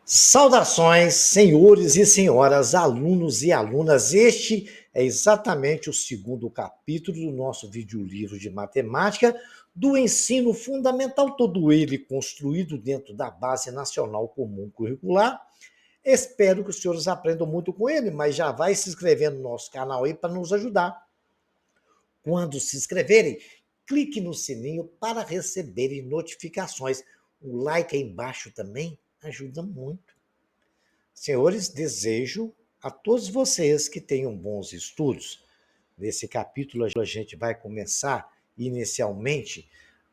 Saudações, senhores e senhoras, alunos e alunas. Este é exatamente o segundo capítulo do nosso videolivro de matemática do ensino fundamental, todo ele construído dentro da Base Nacional Comum Curricular. Espero que os senhores aprendam muito com ele, mas já vai se inscrevendo no nosso canal aí para nos ajudar. Quando se inscreverem, clique no sininho para receberem notificações. O like aí embaixo também ajuda muito. Senhores, desejo a todos vocês que tenham bons estudos. Nesse capítulo, a gente vai começar inicialmente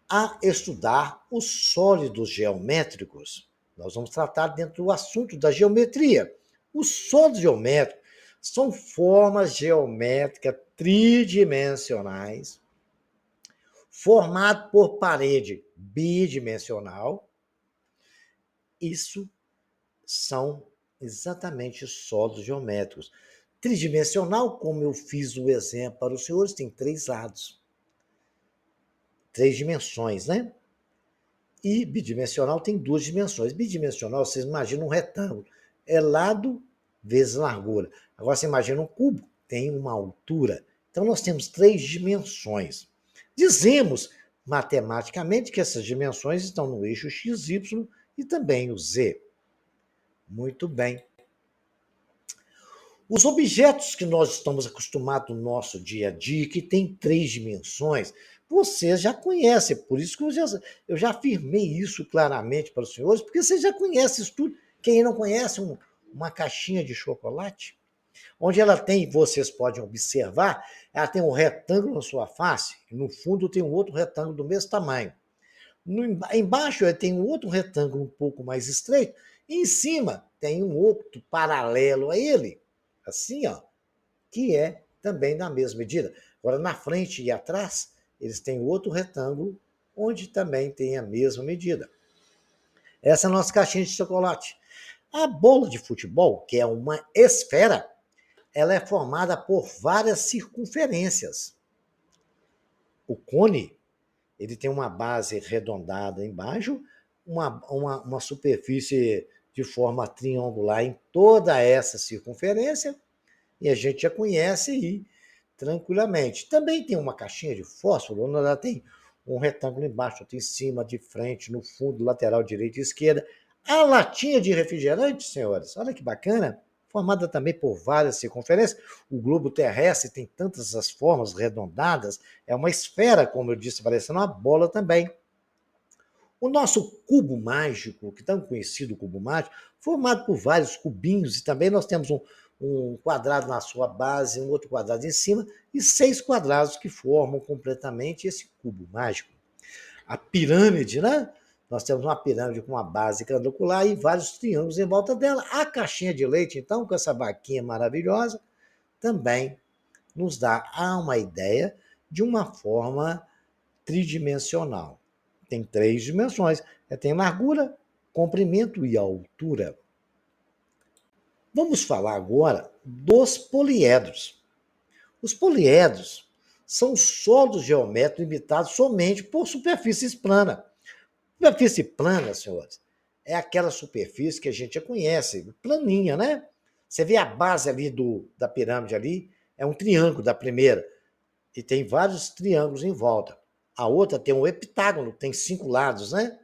a estudar os sólidos geométricos. Nós vamos tratar dentro do assunto da geometria. Os sólidos geométricos são formas geométricas tridimensionais formadas por parede bidimensional. Isso são exatamente sólidos geométricos. Tridimensional, como eu fiz o exemplo para os senhores, tem três lados. Três dimensões, né? E bidimensional tem duas dimensões. Bidimensional, vocês imaginam um retângulo. É lado vezes largura. Agora, você imagina um cubo, tem uma altura. Então, nós temos três dimensões. Dizemos, matematicamente, que essas dimensões estão no eixo x, y e também o z. Muito bem. Os objetos que nós estamos acostumados no nosso dia a dia, que tem três dimensões, vocês já conhecem, por isso que eu já afirmei isso claramente para os senhores, porque vocês já conhecem isso tudo. Quem não conhece uma caixinha de chocolate, onde ela tem, vocês podem observar, ela tem um retângulo na sua face, e no fundo tem um outro retângulo do mesmo tamanho. Embaixo tem um outro retângulo um pouco mais estreito, e em cima tem um outro paralelo a ele, assim, ó, que é também na mesma medida. Agora, na frente e atrás, eles têm outro retângulo, onde também tem a mesma medida. Essa é a nossa caixinha de chocolate. A bola de futebol, que é uma esfera, ela é formada por várias circunferências. O cone, ele tem uma base arredondada embaixo, uma superfície de forma triangular em toda essa circunferência, e a gente já conhece aí tranquilamente. Também tem uma caixinha de fósforo, onde ela tem um retângulo embaixo, outro em cima, de frente, no fundo, lateral, direita e esquerda. A latinha de refrigerante, senhores, olha que bacana, formada também por várias circunferências. O globo terrestre tem tantas as formas arredondadas, é uma esfera, como eu disse, parecendo uma bola também. O nosso cubo mágico, que tão conhecido cubo mágico, formado por vários cubinhos, e também nós temos um quadrado na sua base, um outro quadrado em cima, e 6 quadrados que formam completamente esse cubo mágico. A pirâmide, né? Nós temos uma pirâmide com uma base quadrangular e vários triângulos em volta dela. A caixinha de leite, então, com essa vaquinha maravilhosa, também nos dá uma ideia de uma forma tridimensional. Tem três dimensões. Tem largura, comprimento e altura. Vamos falar agora dos poliedros. Os poliedros são sólidos geométricos limitados somente por superfícies planas. Superfície plana, senhores, é aquela superfície que a gente já conhece, planinha, né? Você vê a base ali da pirâmide ali, é um triângulo da primeira, e tem vários triângulos em volta. A outra tem um heptágono, tem 5 lados, né?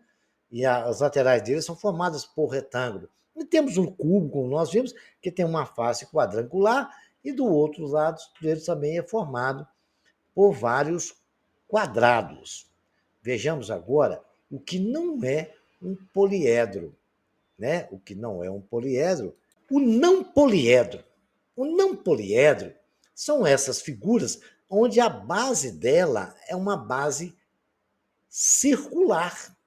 E as laterais dele são formadas por retângulo. E temos um cubo, como nós vimos, que tem uma face quadrangular, e do outro lado dele também é formado por vários quadrados. Vejamos agora o que não é um poliedro, né? O que não é um poliedro. O não poliedro. O não poliedro são essas figuras onde a base dela é uma base circular,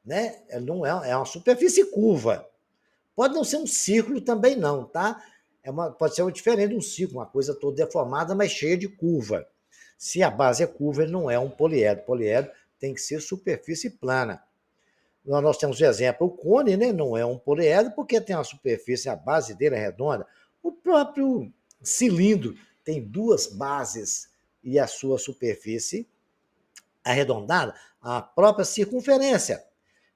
né? Não é uma superfície curva. Pode não ser um círculo também não, tá? Pode ser diferente de um círculo, uma coisa toda deformada, mas cheia de curva. Se a base é curva, ele não é um poliedro. Poliedro tem que ser superfície plana. Nós temos o exemplo, o cone, né, não é um poliedro porque tem uma superfície, a base dele é redonda. O próprio cilindro tem duas bases e a sua superfície arredondada, a própria circunferência.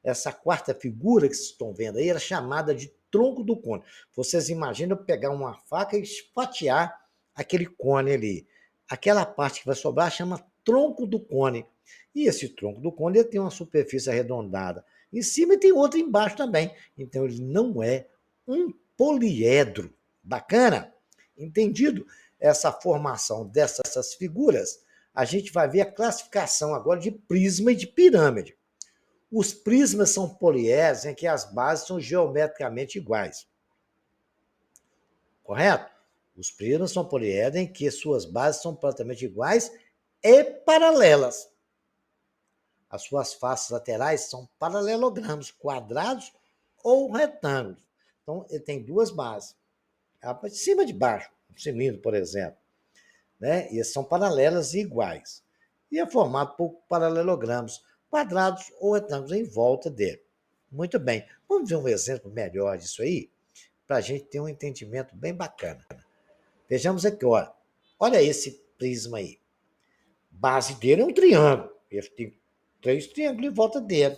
essa quarta figura que vocês estão vendo aí era chamada de tronco do cone. Vocês imaginam pegar uma faca e esfatiar aquele cone ali. Aquela parte que vai sobrar chama tronco do cone. E esse tronco do cone ele tem uma superfície arredondada em cima e tem outra embaixo também. Então ele não é um poliedro. Bacana? Entendido essa formação dessas figuras, a gente vai ver a classificação agora de prisma e de pirâmide. Os prismas são poliedros em que as bases são geometricamente iguais. Correto? Os prismas são poliedros em que suas bases são praticamente iguais e paralelas. As suas faces laterais são paralelogramos, quadrados ou retângulos. Então, ele tem duas bases. A de cima e de baixo, um cilindro, por exemplo. Né? E são paralelas e iguais. E é formado por paralelogramos, quadrados ou retângulos em volta dele. Muito bem. Vamos ver um exemplo melhor disso aí, para a gente ter um entendimento bem bacana. Vejamos aqui, olha. Olha esse prisma aí. Base dele é um triângulo. Ele tem 3 triângulos em volta dele.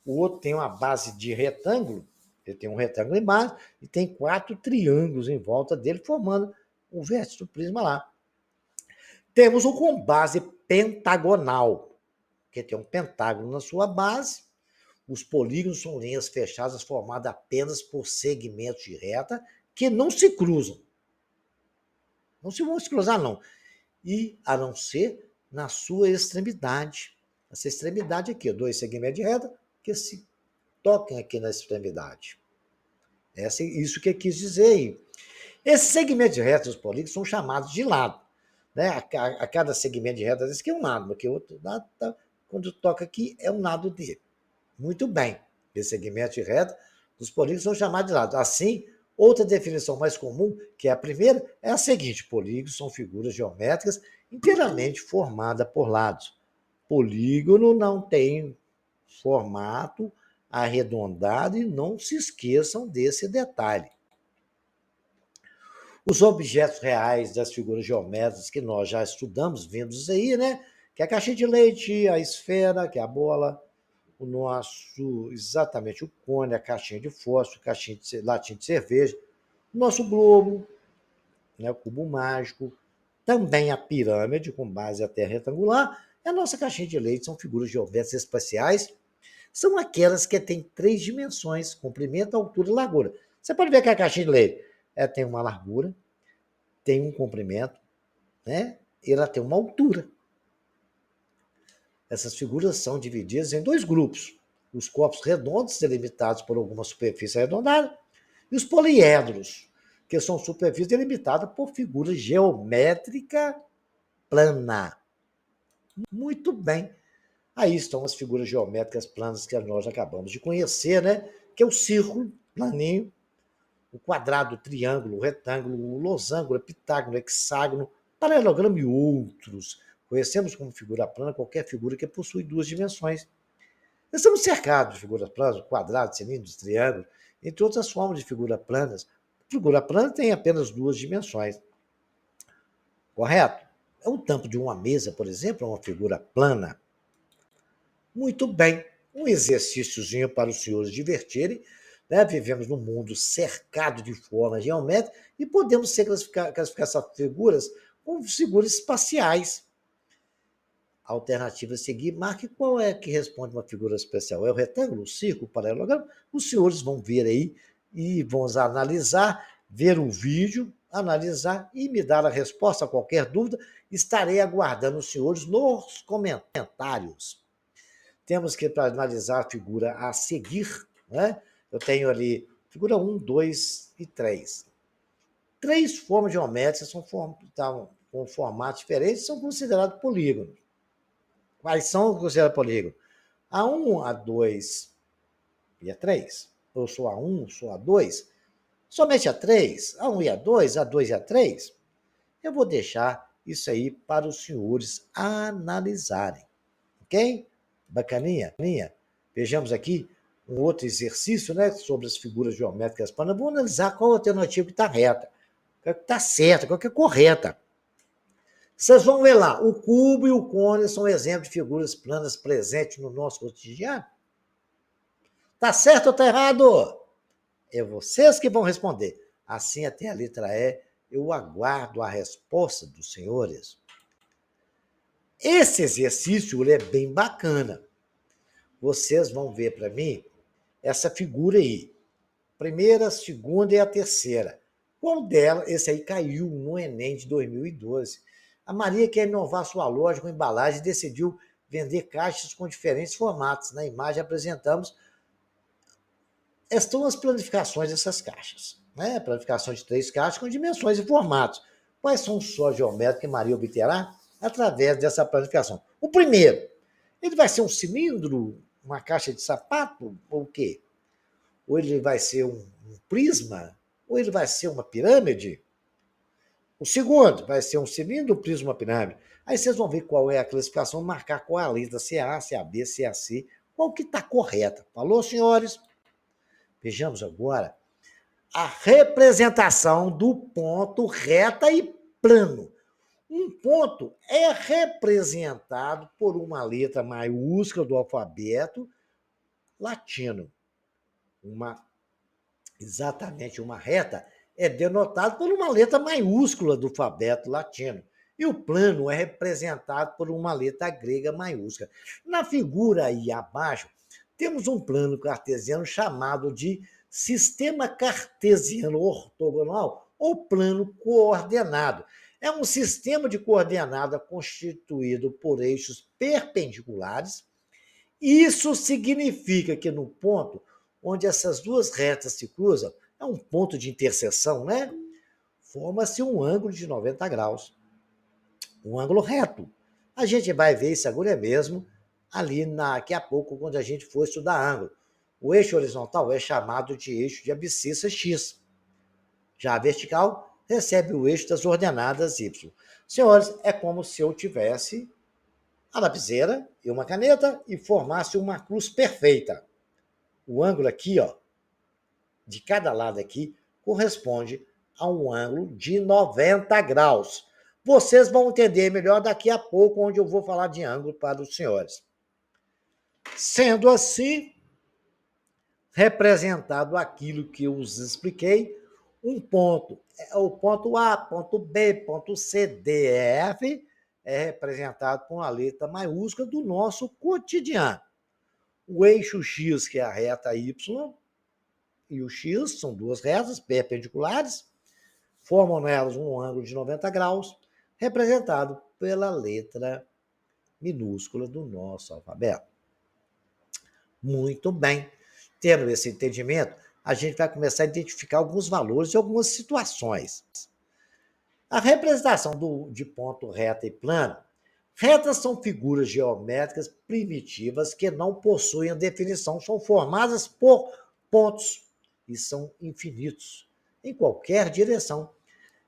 O outro tem uma base de retângulo. Ele tem um retângulo em base e tem 4 triângulos em volta dele, formando o vértice do prisma lá. Temos um com base pentagonal, que tem um pentágono na sua base. Os polígonos são linhas fechadas formadas apenas por segmentos de reta que não se cruzam. Não se vão se cruzar, não. E a não ser na sua extremidade. Essa extremidade aqui, 2 segmentos de reta que se tocam aqui na extremidade. Isso que eu quis dizer aí. Esses segmentos de reta dos polígonos são chamados de lado. Né? A cada segmento de reta desse aqui é um lado, porque o outro lado, quando toca aqui, é um lado dele. Muito bem. Esses segmentos de reta dos polígonos são chamados de lado. Assim, outra definição mais comum, que é a primeira, é a seguinte: polígonos são figuras geométricas inteiramente formadas por lados. Polígono não tem formato arredondado e não se esqueçam desse detalhe. Os objetos reais das figuras geométricas que nós já estudamos, vimos aí, né? Que é a caixinha de leite, a esfera, que é a bola, o nosso, exatamente o cone, a caixinha de fósforo, latinha de cerveja, o nosso globo, né? O cubo mágico, também a pirâmide, com base até retangular, e a nossa caixinha de leite são figuras geométricas espaciais, são aquelas que têm 3 dimensões, comprimento, altura e largura. Você pode ver que a caixinha de leite tem uma largura, tem um comprimento, né? E ela tem uma altura. Essas figuras são divididas em 2 grupos. Os corpos redondos, delimitados por alguma superfície arredondada, e os poliedros, que são superfícies delimitadas por figura geométrica plana. Muito bem. Aí estão as figuras geométricas planas que nós acabamos de conhecer, né? Que é o círculo planinho, o quadrado, o triângulo, o retângulo, o losango, o epitágono, o hexágono, paralelogramo e outros. Conhecemos como figura plana qualquer figura que possui 2 dimensões. Nós estamos cercados de figuras planas, quadrados, cilindros, triângulos, entre outras formas de figuras planas. Figura plana tem apenas 2 dimensões. Correto? É um tampo de uma mesa, por exemplo, é uma figura plana. Muito bem. Um exercíciozinho para os senhores divertirem. Né? Vivemos num mundo cercado de formas geométricas e podemos classificar essas figuras como figuras espaciais. A alternativa a seguir, marque qual é que responde uma figura especial. É o retângulo, o círculo, o paralelogramo? Os senhores vão ver aí e vão analisar, ver o vídeo, analisar e me dar a resposta a qualquer dúvida. Estarei aguardando os senhores nos comentários. Temos que analisar a figura a seguir, né? Eu tenho ali figura 1, 2 e 3. 3 formas geométricas com formatos diferentes são considerados polígonos. Quais são considerados polígonos? A1, A2 e A3. Eu sou A1, sou A2. Somente A3, A1 e A2, A2 e A3. Eu vou deixar isso aí para os senhores analisarem. Ok? Bacaninha? Vejamos aqui um outro exercício, né, sobre as figuras geométricas planas. Vou analisar qual a alternativa que está reta, qual que está certa, qual que é correta. Vocês vão ver lá, o cubo e o cone são exemplos de figuras planas presentes no nosso cotidiano. Tá certo ou tá errado? É vocês que vão responder. Assim até a letra E. Eu aguardo a resposta dos senhores. Esse exercício ele é bem bacana. Vocês vão ver para mim essa figura aí. Primeira, segunda e a terceira. Qual dela? Esse aí caiu no Enem de 2012. A Maria quer inovar sua loja com embalagem e decidiu vender caixas com diferentes formatos. Na imagem apresentamos estão as planificações dessas caixas. Né? Planificação de 3 caixas com dimensões e formatos. Quais são os sós geométricos que Maria obterá através dessa planificação? O primeiro, ele vai ser um cilindro, uma caixa de sapato ou o quê? Ou ele vai ser um prisma? Ou ele vai ser uma pirâmide? O segundo vai ser um cilindro, um prisma, uma pirâmide. Aí vocês vão ver qual é a classificação, marcar qual é a letra, se é A, se é a B, se é a C, qual que está correta. Falou, senhores? Vejamos agora a representação do ponto reta e plano. Um ponto é representado por uma letra maiúscula do alfabeto latino. Exatamente, uma reta é denotado por uma letra maiúscula do alfabeto latino. E o plano é representado por uma letra grega maiúscula. Na figura aí abaixo, temos um plano cartesiano chamado de sistema cartesiano ortogonal ou plano coordenado. É um sistema de coordenada constituído por eixos perpendiculares. Isso significa que no ponto onde essas duas retas se cruzam, é um ponto de interseção, né? Forma-se um ângulo de 90 graus, um ângulo reto. A gente vai ver isso agora mesmo ali daqui a pouco, quando a gente for estudar ângulo. O eixo horizontal é chamado de eixo de abscissa X. Já a vertical recebe o eixo das ordenadas Y. Senhores, é como se eu tivesse a lapiseira e uma caneta e formasse uma cruz perfeita. O ângulo aqui, ó, de cada lado aqui, corresponde a um ângulo de 90 graus. Vocês vão entender melhor daqui a pouco, onde eu vou falar de ângulo para os senhores. Sendo assim, representado aquilo que eu os expliquei, um ponto, o ponto A, ponto B, ponto C, D, E, F, é representado com a letra maiúscula do nosso cotidiano. O eixo X, que é a reta Y, e o X são duas retas perpendiculares, formam nelas um ângulo de 90 graus, representado pela letra minúscula do nosso alfabeto. Muito bem. Tendo esse entendimento, a gente vai começar a identificar alguns valores e algumas situações. A representação de ponto reta e plano. Retas são figuras geométricas primitivas que não possuem definição, são formadas por pontos e são infinitos, em qualquer direção.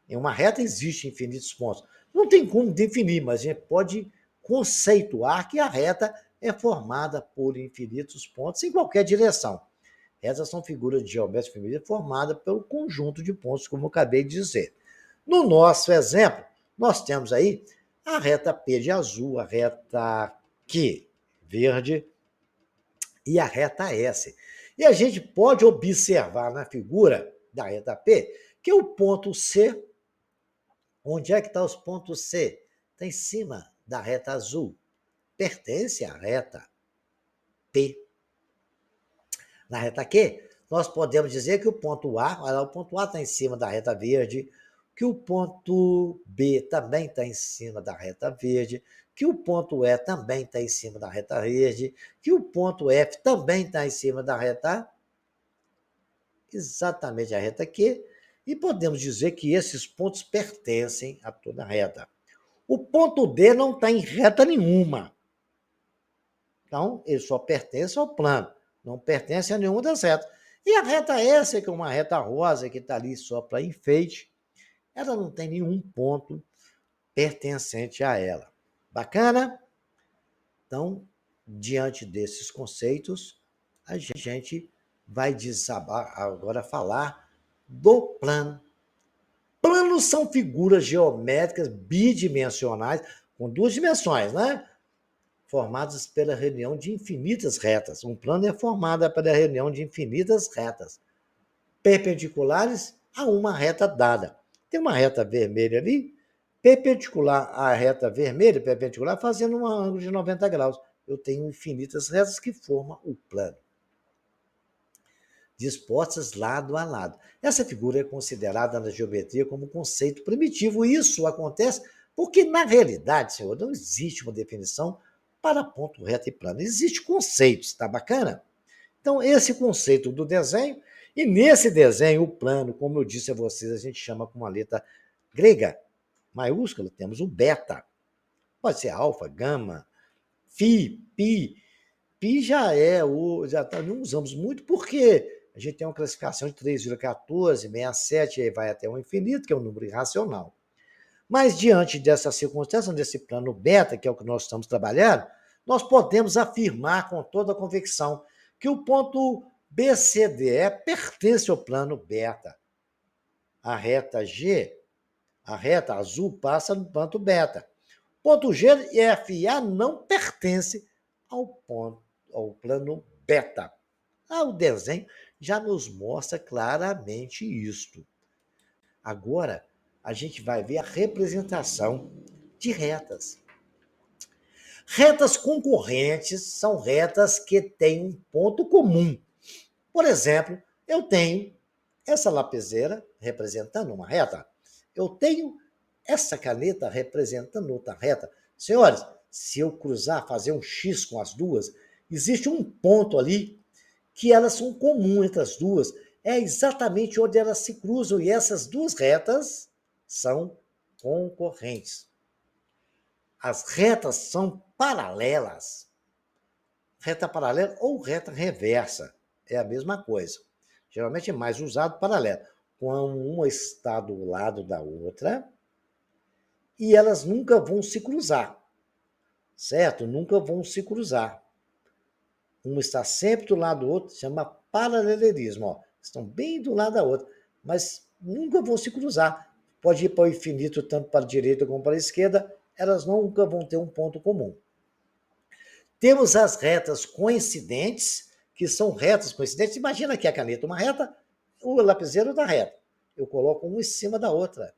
Em uma reta existem infinitos pontos. Não tem como definir, mas a gente pode conceituar que a reta é formada por infinitos pontos em qualquer direção. Retas são figuras de geométrica primitiva formadas pelo conjunto de pontos, como eu acabei de dizer. No nosso exemplo, nós temos aí a reta P de azul, a reta Q verde e a reta S. E a gente pode observar na figura da reta P que o ponto C, onde é que está os pontos C? Está em cima da reta azul. Pertence à reta P. Na reta Q, nós podemos dizer que o ponto A, olha lá, o ponto A está em cima da reta verde, que o ponto B também está em cima da reta verde, que o ponto E também está em cima da reta verde, que o ponto F também está em cima da reta, exatamente a reta Q, e podemos dizer que esses pontos pertencem a toda a reta. O ponto D não está em reta nenhuma. Então, ele só pertence ao plano, não pertence a nenhuma das retas. E a reta S, que é uma reta rosa que está ali só para enfeite, ela não tem nenhum ponto pertencente a ela. Bacana? Então, diante desses conceitos, a gente vai agora falar do plano. Planos são figuras geométricas bidimensionais com duas dimensões, né? formadas pela reunião de infinitas retas. Um plano é formado pela reunião de infinitas retas, perpendiculares a uma reta dada. Tem uma reta vermelha ali, perpendicular à reta vermelha, perpendicular, fazendo um ângulo de 90 graus. Eu tenho infinitas retas que formam o plano, dispostas lado a lado. Essa figura é considerada na geometria como um conceito primitivo. Isso acontece porque, na realidade, senhor, não existe uma definição para ponto reto e plano. Existem conceitos, tá bacana? Então, esse conceito do desenho, e nesse desenho, o plano, como eu disse a vocês, a gente chama com uma letra grega, maiúscula, temos o beta. Pode ser alfa, gama, fi, pi. Pi não usamos muito porque a gente tem uma classificação de 3,1467, aí vai até o infinito, que é um número irracional. Mas diante dessa circunstância, desse plano beta, que é o que nós estamos trabalhando, nós podemos afirmar com toda a convicção que o ponto BCDE pertence ao plano beta. A reta G, a reta azul, passa no ponto beta. Ponto G e FA não pertence ao plano beta. O desenho já nos mostra claramente isto. Agora, a gente vai ver a representação de retas. Retas concorrentes são retas que têm um ponto comum. Por exemplo, eu tenho essa lapiseira representando uma reta. Eu tenho essa caneta representando outra reta. Senhores, se eu cruzar, fazer um X com as duas, existe um ponto ali que elas são comuns entre as duas. É exatamente onde elas se cruzam. E essas duas retas são concorrentes. As retas são paralelas. Reta paralela ou reta reversa. É a mesma coisa. Geralmente é mais usado paralelo. Quando uma está do lado da outra e elas nunca vão se cruzar. Certo? Nunca vão se cruzar. Uma está sempre do lado do outro, chama paralelismo. Ó. Estão bem do lado da outra, mas nunca vão se cruzar. Pode ir para o infinito, tanto para a direita como para a esquerda, elas nunca vão ter um ponto comum. Temos as retas coincidentes, que são retas coincidentes. Imagina que a caneta uma reta, o lapiseiro da reta. Eu coloco uma em cima da outra.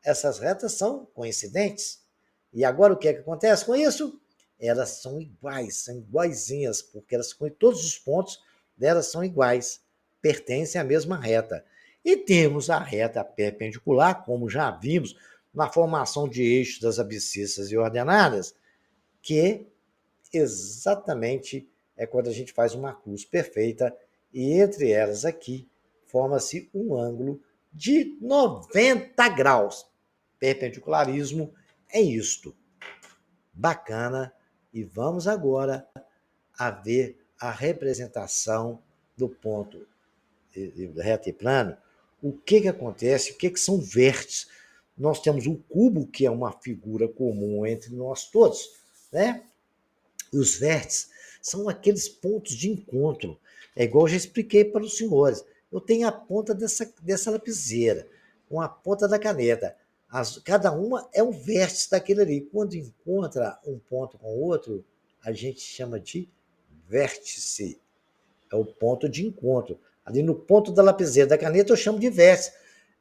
Essas retas são coincidentes. E agora o que é que acontece com isso? Elas são iguais, são iguaizinhas, porque elas, todos os pontos delas são iguais, pertencem à mesma reta. E temos a reta perpendicular, como já vimos na formação de eixos das abscissas e ordenadas, que exatamente é quando a gente faz uma cruz perfeita e entre elas aqui forma-se um ângulo de 90 graus. Perpendicularismo é isto. Bacana. E vamos agora a ver a representação do ponto reto e plano. O que acontece? O que são vértices? Nós temos um cubo, que é uma figura comum entre nós todos, né? E os vértices são aqueles pontos de encontro. É igual eu já expliquei para os senhores. Eu tenho a ponta dessa lapiseira, com a ponta da caneta. Cada uma é um vértice daquele ali. Quando encontra um ponto com o outro, a gente chama de vértice. É o ponto de encontro. Ali no ponto da lapiseira da caneta eu chamo de vértice.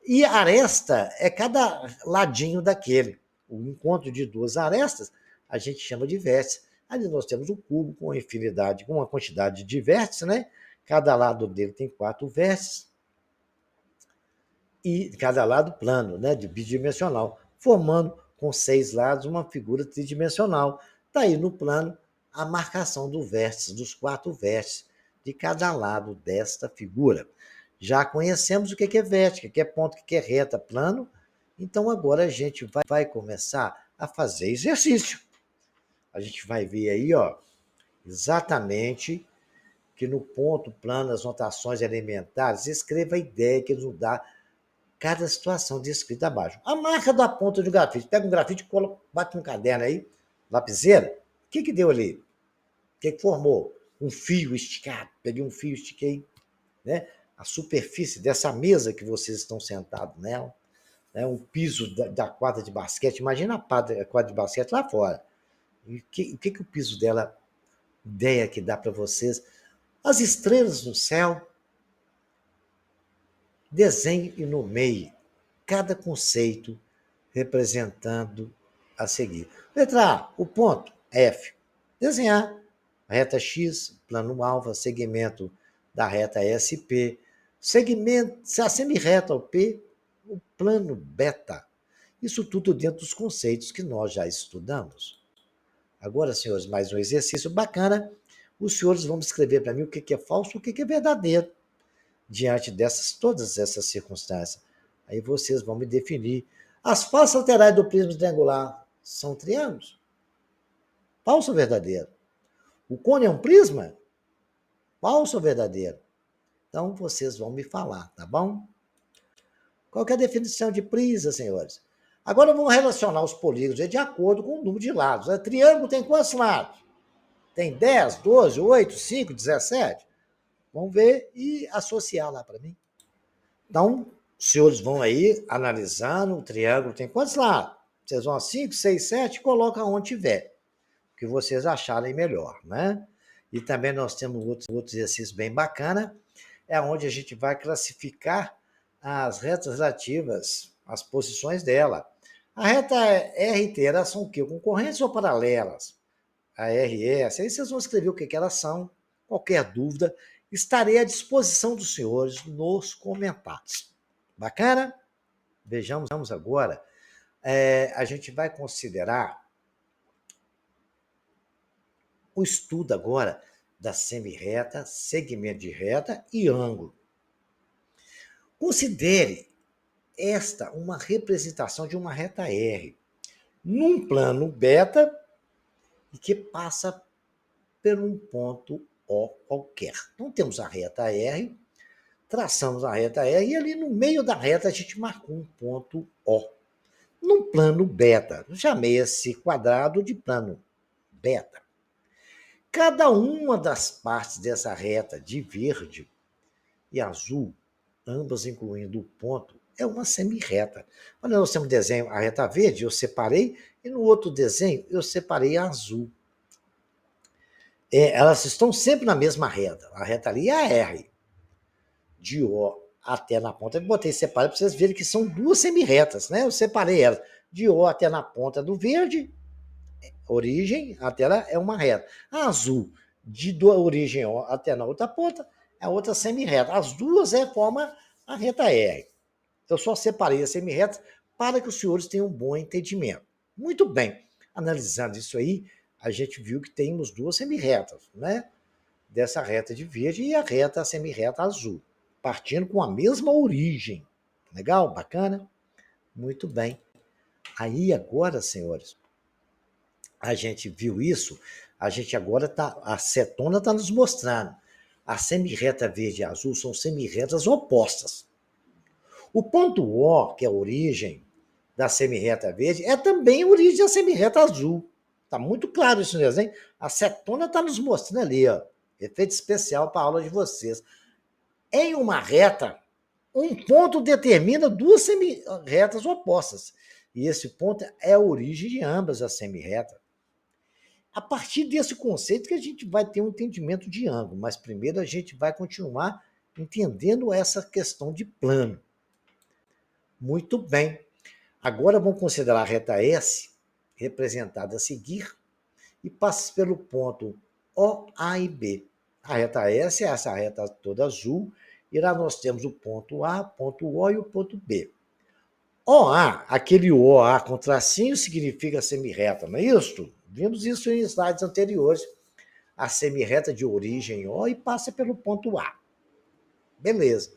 E a aresta é cada ladinho daquele. O encontro de duas arestas a gente chama de vértice. Ali nós temos um cubo com infinidade, com uma quantidade de vértices, né? Cada lado dele tem 4 vértices. E cada lado plano, né? Bidimensional, formando com 6 lados uma figura tridimensional. Está aí no plano a marcação do vértice, dos 4 vértices de cada lado desta figura. Já conhecemos o que é vértice, o que é ponto, o que é reta, plano. Então agora a gente vai começar a fazer exercício. A gente vai ver aí, ó, exatamente que no ponto plano, as notações elementares, escreva a ideia que nos dá cada situação descrita abaixo. A marca da ponta do grafite. Pega um grafite e bate no caderno aí, lapiseira. O que deu ali? O que formou? Um fio esticado. Peguei um fio, estiquei, né? A superfície dessa mesa que vocês estão sentados nela, né? Um piso da quadra de basquete. Imagina a quadra de basquete lá fora. E o que o piso dela, ideia que dá para vocês? As estrelas no céu, desenhe e nomeie cada conceito representando a seguir. Letra A, o ponto. F, desenhar a reta X, plano alfa, segmento da reta SP, segmento, a semirreta ao P, o plano beta. Isso tudo dentro dos conceitos que nós já estudamos. Agora, senhores, mais um exercício bacana. Os senhores vão escrever para mim o que é falso e o que é verdadeiro diante dessas todas essas circunstâncias. Aí vocês vão me definir. As faces laterais do prisma triangular são triângulos? Falso ou verdadeiro? O cone é um prisma? Falso ou verdadeiro? Então vocês vão me falar, tá bom? Qual que é a definição de prisma, senhores? Agora vamos relacionar os polígonos de acordo com o número de lados. O triângulo tem quantos lados? Tem 10, 12, 8, 5, 17? Vamos ver e associar lá para mim. Então, os senhores vão aí analisando, o triângulo tem quantos lados? Vocês vão a 5, 6, 7, coloca onde tiver, o que vocês acharem melhor, né? E também nós temos outro exercício bem bacana, é onde a gente vai classificar as retas relativas às posições dela. A reta RT, elas são o quê? Concorrentes ou paralelas? A RS, aí vocês vão escrever o que elas são. Qualquer dúvida, estarei à disposição dos senhores nos comentários. Bacana? Vejamos agora. A gente vai considerar o estudo agora da semirreta, segmento de reta e ângulo. Considere esta uma representação de uma reta R num plano beta e que passa por um ponto O qualquer. Então temos a reta R, traçamos a reta R e ali no meio da reta a gente marcou um ponto O. Num plano beta, chamei esse quadrado de plano beta. Cada uma das partes dessa reta de verde e azul, ambas incluindo o ponto, é uma semirreta. Quando nós temos desenho, a reta verde eu separei e no outro desenho eu separei a azul. Elas estão sempre na mesma reta. A reta ali é a R. De O até na ponta. Eu botei separado para vocês verem que são duas semirretas, né? Eu separei elas. De O até na ponta do verde, origem, até ela é uma reta. A azul, de origem O até na outra ponta, é outra semirreta. As duas formam a reta R. Eu só separei as semirretas para que os senhores tenham um bom entendimento. Muito bem. Analisando isso aí, a gente viu que temos duas semirretas, né? Dessa reta de verde e a reta semirreta azul, partindo com a mesma origem. Legal? Bacana? Muito bem. Aí agora, senhores, a gente viu isso, a gente agora a cetona está nos mostrando. A semirreta verde e azul são semirretas opostas. O ponto O, que é a origem da semirreta verde, é também a origem da semirreta azul. Está muito claro isso no desenho. A cetona está nos mostrando ali, ó. Efeito especial para a aula de vocês. Em uma reta, um ponto determina duas semirretas opostas. E esse ponto é a origem de ambas as semirretas. A partir desse conceito que a gente vai ter um entendimento de ângulo, mas primeiro a gente vai continuar entendendo essa questão de plano. Muito bem. Agora vamos considerar a reta S, representada a seguir, e passa pelo ponto O, A e B. A reta S é essa reta toda azul, e lá nós temos o ponto A, ponto O e o ponto B. OA, aquele OA com tracinho, significa semirreta, não é isso? Vimos isso em slides anteriores. A semirreta de origem O e passa pelo ponto A. Beleza.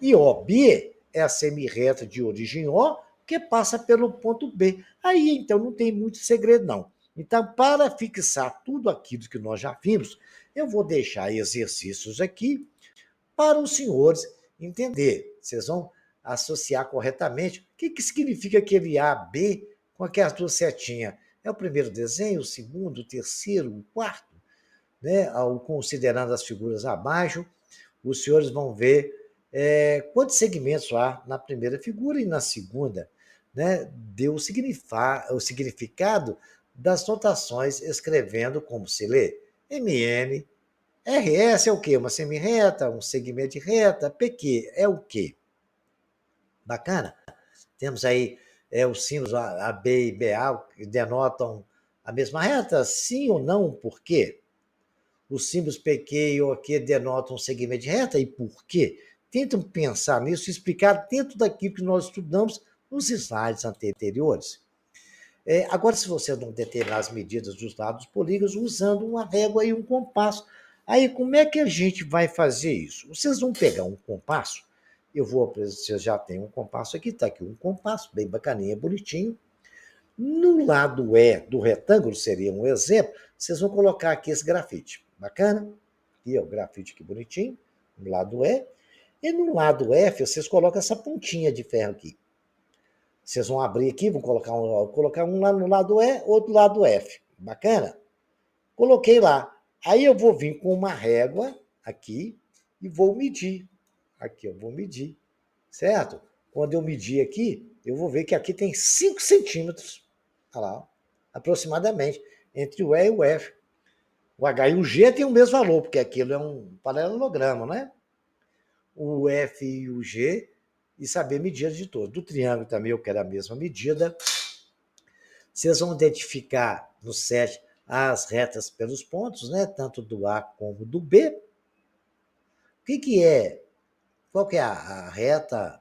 E OB é a semirreta de origem O que passa pelo ponto B. Aí, então, não tem muito segredo, não. Então, para fixar tudo aquilo que nós já vimos, eu vou deixar exercícios aqui para os senhores entender. Vocês vão associar corretamente. O que significa aquele A, B com aquelas duas setinhas? É o primeiro desenho, o segundo, o terceiro, o quarto? Né? Considerando as figuras abaixo, os senhores vão ver quantos segmentos há na primeira figura e na segunda. Né? Deu o significado das notações escrevendo como se lê. MN, RS é o quê? Uma semirreta, um segmento de reta, PQ é o quê? Bacana? Temos aí os símbolos AB e BA, que denotam a mesma reta? Sim ou não? Por quê? Os símbolos PQ e OQ denotam um segmento de reta e por quê? Tentam pensar nisso e explicar dentro daquilo que nós estudamos nos slides anteriores. Agora, se você não determinar as medidas dos lados polígonos usando uma régua e um compasso, aí como é que a gente vai fazer isso? Vocês vão pegar um compasso, vocês já têm um compasso aqui, está aqui um compasso, bem bacaninha, bonitinho. No lado E do retângulo, seria um exemplo, vocês vão colocar aqui esse grafite. Bacana? Aqui, ó, o grafite aqui bonitinho, no lado E. E no lado F, vocês colocam essa pontinha de ferro aqui. Vocês vão abrir aqui, vão colocar um lá no lado E, outro lado F. Bacana? Coloquei lá. Aí eu vou vir com uma régua aqui e vou medir. Aqui eu vou medir, certo? Quando eu medir aqui, eu vou ver que aqui tem 5 centímetros, olha lá, aproximadamente, entre o E e o F. O H e o G tem o mesmo valor, porque aquilo é um paralelogramo, né? O F e o G, e saber medida de todos. Do triângulo também eu quero a mesma medida. Vocês vão identificar no set as retas pelos pontos, né? Tanto do A como do B. O que é? Qual que é a reta?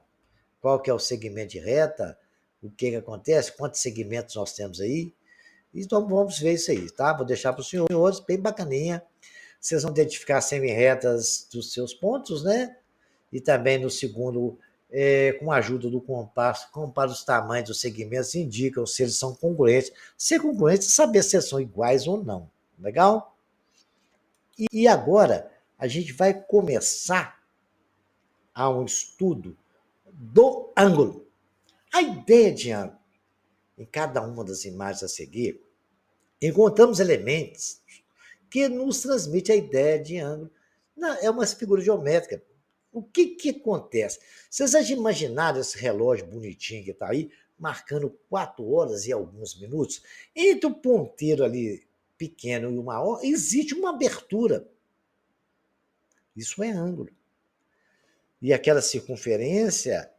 Qual que é o segmento de reta? O que acontece? Quantos segmentos nós temos aí? Então vamos ver isso aí, tá? Vou deixar para os senhores, bem bacaninha. Vocês vão identificar as semi-retas dos seus pontos, né? E também no segundo, com a ajuda do compasso, compara os tamanhos dos segmentos e indicam se eles são congruentes. Ser congruente é saber se são iguais ou não. Legal? E agora a gente vai começar a um estudo do ângulo. A ideia de ângulo, em cada uma das imagens a seguir, encontramos elementos que nos transmitem a ideia de ângulo. Não, é uma figura geométrica. O que acontece? Vocês já imaginaram esse relógio bonitinho que está aí, marcando 4 horas e alguns minutos? Entre o ponteiro ali pequeno e o maior, existe uma abertura. Isso é ângulo. E aquela circunferência,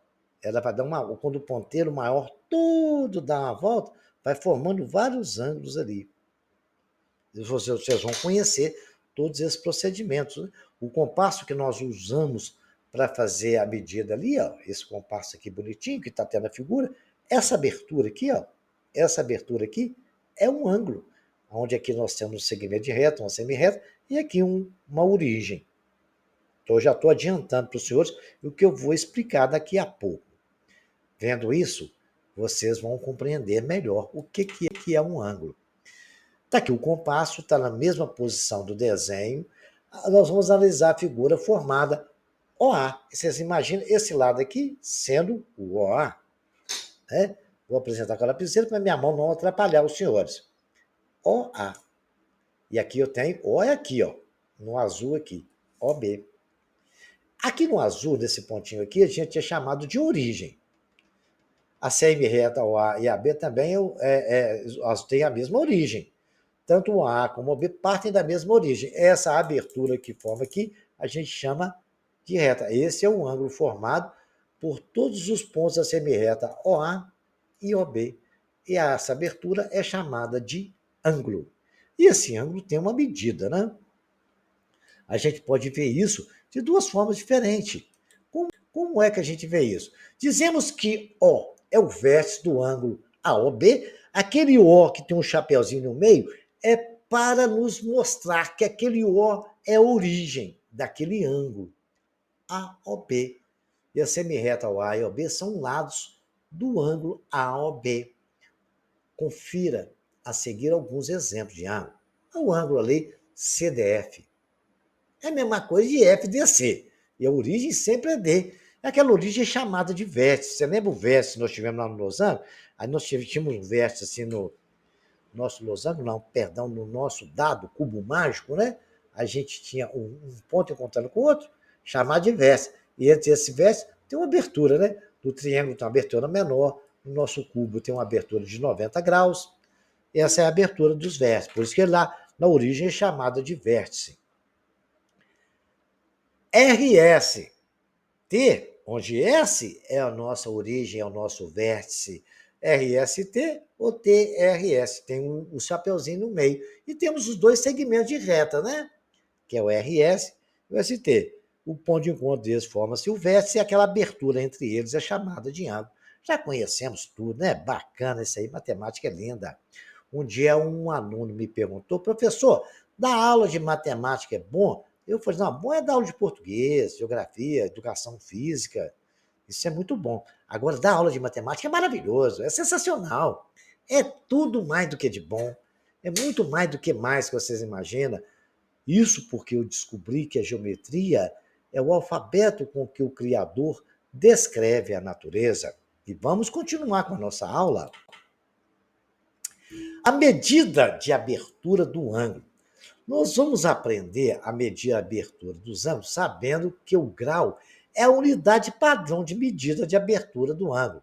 ela vai dar uma. Quando o ponteiro maior todo dá uma volta, vai formando vários ângulos ali. Vocês vão conhecer todos esses procedimentos. Né? O compasso que nós usamos para fazer a medida ali, ó, esse compasso aqui bonitinho, que está tendo a figura, essa abertura aqui, ó, essa abertura aqui é um ângulo, onde aqui nós temos um segmento de reta, uma semi-reta, e aqui uma origem. Então, eu já estou adiantando para os senhores o que eu vou explicar daqui a pouco. Vendo isso, vocês vão compreender melhor o que é um ângulo. Está aqui o compasso, está na mesma posição do desenho. Nós vamos analisar a figura formada OA. Vocês imaginam esse lado aqui sendo o OA. Né? Vou apresentar com a lapiseira para minha mão não atrapalhar os senhores. OA. E aqui eu tenho O é aqui, ó, no azul aqui, OB. Aqui no azul, nesse pontinho aqui, a gente é chamado de origem. A semi-reta OA e a B também têm a mesma origem. Tanto o A como o B partem da mesma origem. Essa abertura que forma aqui, a gente chama de reta. Esse é o ângulo formado por todos os pontos da semi-reta OA e OB. E essa abertura é chamada de ângulo. E esse ângulo tem uma medida, né? A gente pode ver isso de duas formas diferentes. Como é que a gente vê isso? Dizemos que O é o vértice do ângulo AOB, aquele O que tem um chapeuzinho no meio é para nos mostrar que aquele O é a origem daquele ângulo AOB. E a semirreta OA e OB são lados do ângulo AOB. Confira a seguir alguns exemplos de ângulo. O ângulo ali CDF. É a mesma coisa de FDC. E a origem sempre é D. É aquela origem chamada de vértice. Você lembra o vértice que nós tivemos lá no losango? Aí nós tínhamos um vértice assim no nosso losango, não, perdão, no nosso dado cubo mágico, né? A gente tinha um ponto encontrando com o outro, chamado de vértice. E entre esse vértice tem uma abertura, né? Do triângulo tem uma abertura menor, no nosso cubo tem uma abertura de 90 graus. Essa é a abertura dos vértices. Por isso que lá na origem é chamada de vértice. RS, T, onde S é a nossa origem, é o nosso vértice, RST ou TRS, tem um chapeuzinho no meio. E temos os dois segmentos de reta, né? Que é o RS e o ST. O ponto de encontro deles forma-se o vértice e aquela abertura entre eles é chamada de ângulo. Já conhecemos tudo, né? Bacana isso aí, matemática é linda. Um dia um aluno me perguntou, professor, dar aula de matemática é bom? Eu falei, não, bom é dar aula de português, geografia, educação física. Isso é muito bom. Agora, dar aula de matemática é maravilhoso, é sensacional. É tudo mais do que de bom. É muito mais do que mais que vocês imaginam. Isso porque eu descobri que a geometria é o alfabeto com que o Criador descreve a natureza. E vamos continuar com a nossa aula. A medida de abertura do ângulo. Nós vamos aprender a medir a abertura dos ângulos sabendo que o grau é a unidade padrão de medida de abertura do ângulo.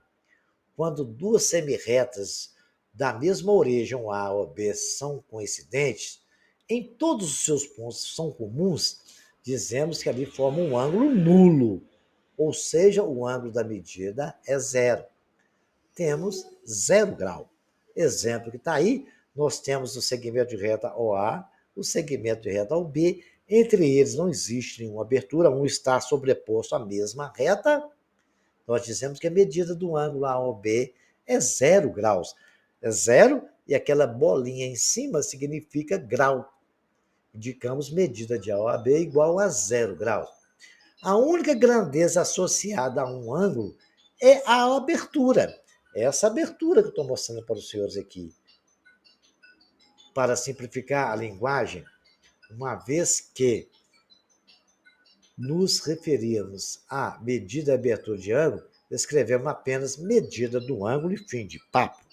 Quando duas semirretas da mesma origem A ou B são coincidentes, em todos os seus pontos são comuns, dizemos que ali forma um ângulo nulo, ou seja, o ângulo da medida é zero. Temos 0 grau. Exemplo que está aí, nós temos o segmento de reta OA, o segmento de reta OB, entre eles não existe nenhuma abertura, um está sobreposto à mesma reta. Nós dizemos que a medida do ângulo AOB é 0 graus. É zero e aquela bolinha em cima significa grau. Indicamos medida de AOB igual a 0 graus. A única grandeza associada a um ângulo é a abertura. É essa abertura que eu estou mostrando para os senhores aqui. Para simplificar a linguagem, uma vez que nos referirmos à medida de abertura de ângulo, escrevemos apenas medida do ângulo e fim de papo.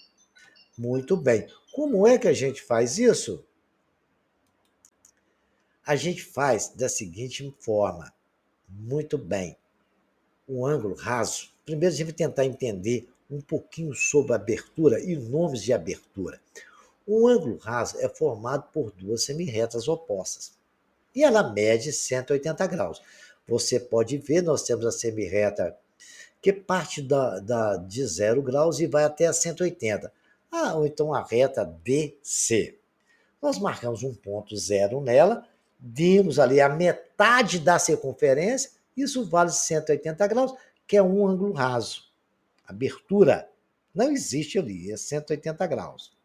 Muito bem. Como é que a gente faz isso? A gente faz da seguinte forma. Muito bem. Um ângulo raso. Primeiro a gente vai tentar entender um pouquinho sobre a abertura e nomes de abertura. Um ângulo raso é formado por duas semirretas opostas. E ela mede 180 graus. Você pode ver, nós temos a semirreta que parte de 0 graus e vai até a 180. Ou então a reta DC. Nós marcamos um ponto zero nela, demos ali a metade da circunferência, isso vale 180 graus, que é um ângulo raso. Abertura não existe ali, é 180 graus.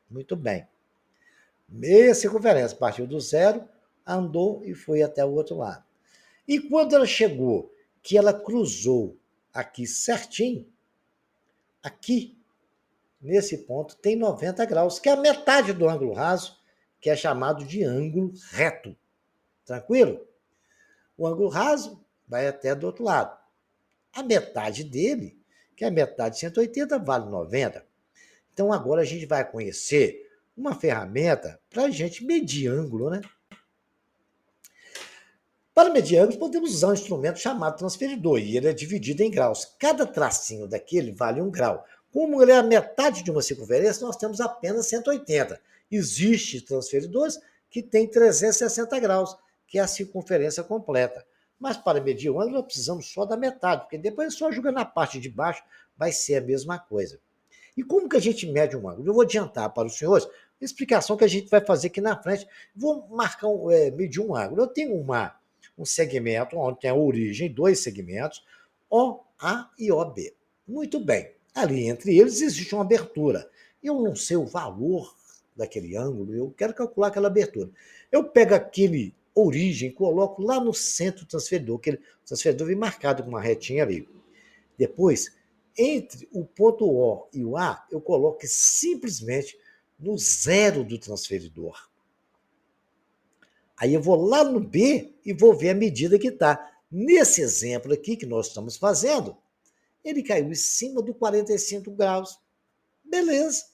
Muito bem. Meia circunferência, partiu do zero, andou e foi até o outro lado. E quando ela chegou, que ela cruzou aqui certinho, aqui, nesse ponto, tem 90 graus, que é a metade do ângulo raso, que é chamado de ângulo reto. Tranquilo? O ângulo raso vai até do outro lado. A metade dele, que é a metade de 180, vale 90. Então, agora a gente vai conhecer uma ferramenta para a gente medir ângulo, né? Para medir ângulos, podemos usar um instrumento chamado transferidor, e ele é dividido em graus. Cada tracinho daquele vale 1 grau. Como ele é a metade de uma circunferência, nós temos apenas 180. Existem transferidores que têm 360 graus, que é a circunferência completa. Mas para medir o ângulo, nós precisamos só da metade, porque depois só jogar na parte de baixo vai ser a mesma coisa. E como que a gente mede um ângulo? Eu vou adiantar para os senhores a explicação que a gente vai fazer aqui na frente. Vou marcar, medir um ângulo. Eu tenho um segmento onde tem a origem, dois segmentos, OA e OB. Muito bem. Ali entre eles existe uma abertura. Eu não sei o valor daquele ângulo, eu quero calcular aquela abertura. Eu pego aquele origem, coloco lá no centro do transferidor, aquele transferidor vem marcado com uma retinha ali. Depois, entre o ponto O e o A, eu coloco simplesmente no zero do transferidor. Aí eu vou lá no B e vou ver a medida que está. Nesse exemplo aqui que nós estamos fazendo, ele caiu em cima do 45 graus. Beleza.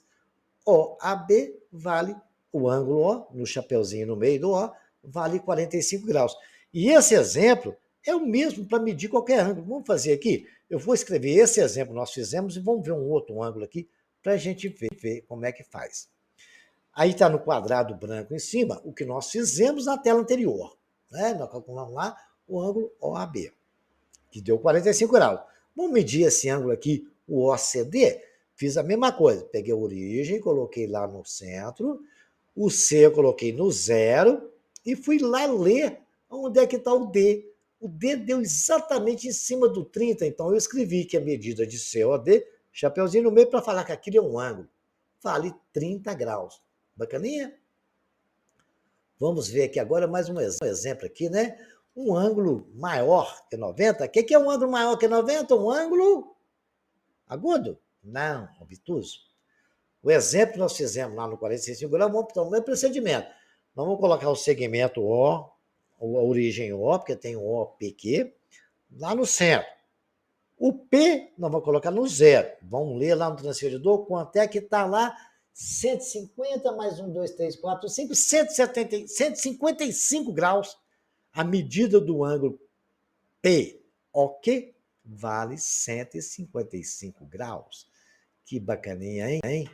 OAB vale o ângulo O, no chapeuzinho no meio do O, vale 45 graus. E esse exemplo é o mesmo para medir qualquer ângulo. Vamos fazer aqui? Eu vou escrever esse exemplo que nós fizemos e vamos ver um outro ângulo aqui para a gente ver como é que faz. Aí está no quadrado branco em cima o que nós fizemos na tela anterior. Né? Nós calculamos lá o ângulo OAB, que deu 45 graus. Vamos medir esse ângulo aqui, o OCD. Fiz a mesma coisa. Peguei a origem, coloquei lá no centro. O C eu coloquei no zero. E fui lá ler onde é que está o D. O D deu exatamente em cima do 30. Então eu escrevi que a medida de COD, chapeuzinho no meio, para falar que aquilo é um ângulo. Vale 30 graus. Bacaninha? Vamos ver aqui agora mais um exemplo aqui, né? Um ângulo maior que 90. O que é um ângulo maior que 90? Um ângulo agudo? Não, obtuso. O exemplo que nós fizemos lá no 45 graus, vamos para o mesmo procedimento. Nós vamos colocar o segmento O, a origem O, porque tem o OPQ, lá no centro. O P, nós vamos colocar no zero. Vamos ler lá no transferidor quanto é que está lá. 150 mais 1, 2, 3, 4, 5, 170, 155 graus. A medida do ângulo P, ok? Vale 155 graus. Que bacaninha, hein?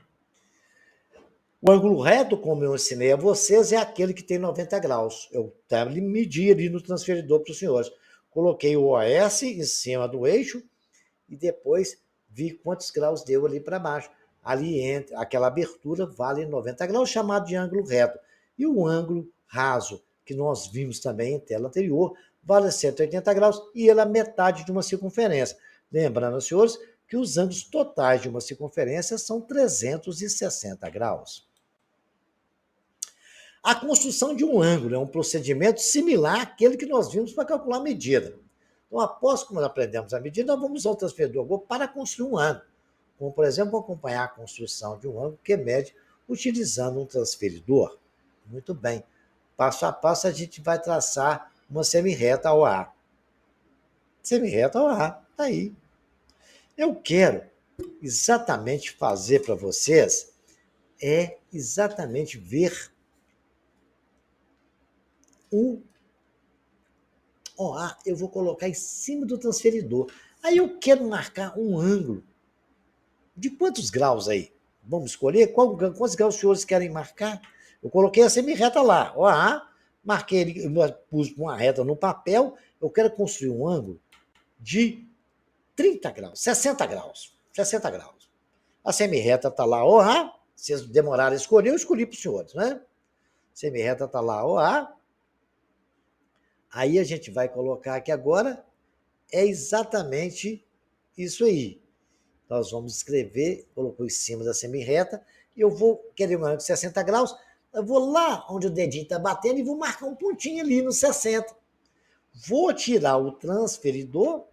O ângulo reto, como eu ensinei a vocês, é aquele que tem 90 graus. Eu medi ali no transferidor para os senhores. Coloquei o OS em cima do eixo e depois vi quantos graus deu ali para baixo. Ali entre aquela abertura vale 90 graus, chamado de ângulo reto. E o ângulo raso, que nós vimos também em tela anterior, vale 180 graus e ele é metade de uma circunferência. Lembrando, senhores, que os ângulos totais de uma circunferência são 360 graus. A construção de um ângulo é um procedimento similar àquele que nós vimos para calcular a medida. Então, após que nós aprendemos a medida, nós vamos usar o transferidor para construir um ângulo. Como, por exemplo, acompanhar a construção de um ângulo que mede utilizando um transferidor. Muito bem. Passo a passo, a gente vai traçar uma semirreta OA. Semirreta OA, está aí. Eu quero exatamente fazer para vocês exatamente ver o OA. Eu vou colocar em cima do transferidor. Aí eu quero marcar um ângulo. De quantos graus aí? Vamos escolher quantos graus os senhores querem marcar? Eu coloquei a semirreta lá, OA, marquei ele, pus uma reta no papel, eu quero construir um ângulo de 30 graus, 60 graus, 60 graus. A semirreta está lá, OA, vocês demoraram a escolher, eu escolhi para os senhores, né? Semirreta está lá, OA. Aí a gente vai colocar aqui agora, é exatamente isso aí. Nós vamos escrever, colocou em cima da semirreta, e eu vou querer um ângulo de 60 graus, eu vou lá onde o dedinho está batendo e vou marcar um pontinho ali no 60. Vou tirar o transferidor,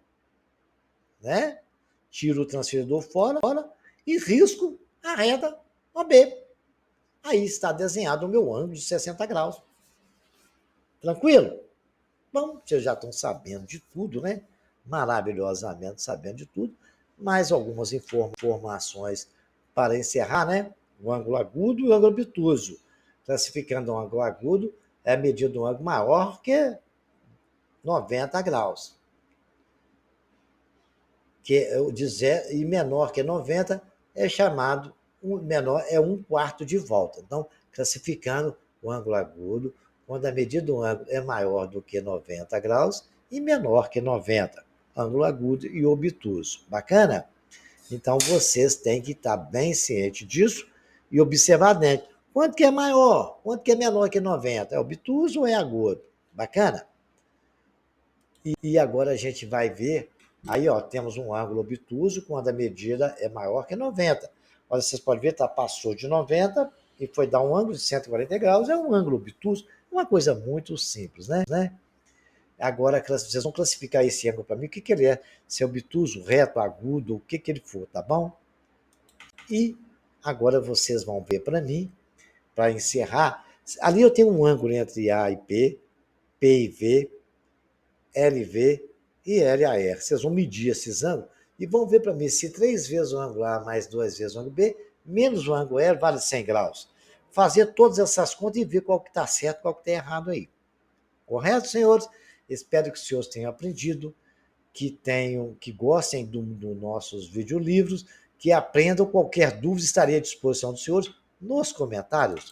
né? Tiro o transferidor fora e risco a reta OB. Aí está desenhado o meu ângulo de 60 graus. Tranquilo? Bom, vocês já estão sabendo de tudo, né? Maravilhosamente sabendo de tudo. Mais algumas informações para encerrar, né? O ângulo agudo e o ângulo obtuso. Classificando o ângulo agudo, é a medida do ângulo maior que 90 graus. E menor que 90 é chamado, menor é 1/4 de volta. Então, classificando o ângulo agudo, quando a medida do ângulo é maior do que 90 graus e menor que 90. Ângulo agudo e obtuso. Bacana? Então, vocês têm que estar bem cientes disso e observar dentro. Quanto que é maior? Quanto que é menor que 90? É obtuso ou é agudo? Bacana? E agora a gente vai ver, aí ó, temos um ângulo obtuso quando a medida é maior que 90. Olha, vocês podem ver, passou de 90 e foi dar um ângulo de 140 graus, é um ângulo obtuso, uma coisa muito simples, né? Agora, vocês vão classificar esse ângulo para mim, o que ele é, se é obtuso, reto, agudo, o que ele for, tá bom? E agora vocês vão ver para mim, para encerrar, ali eu tenho um ângulo entre A e P e V, LV e LAR. Vocês vão medir esses ângulos e vão ver para mim se 3 vezes o ângulo A mais 2 vezes o ângulo B, menos o ângulo L, vale 100 graus. Fazer todas essas contas e ver qual que está certo e qual que está errado aí. Correto, senhores? Espero que os senhores tenham aprendido, que gostem dos nossos videolivros, que aprendam. Qualquer dúvida, estarei à disposição dos senhores. nos comentários.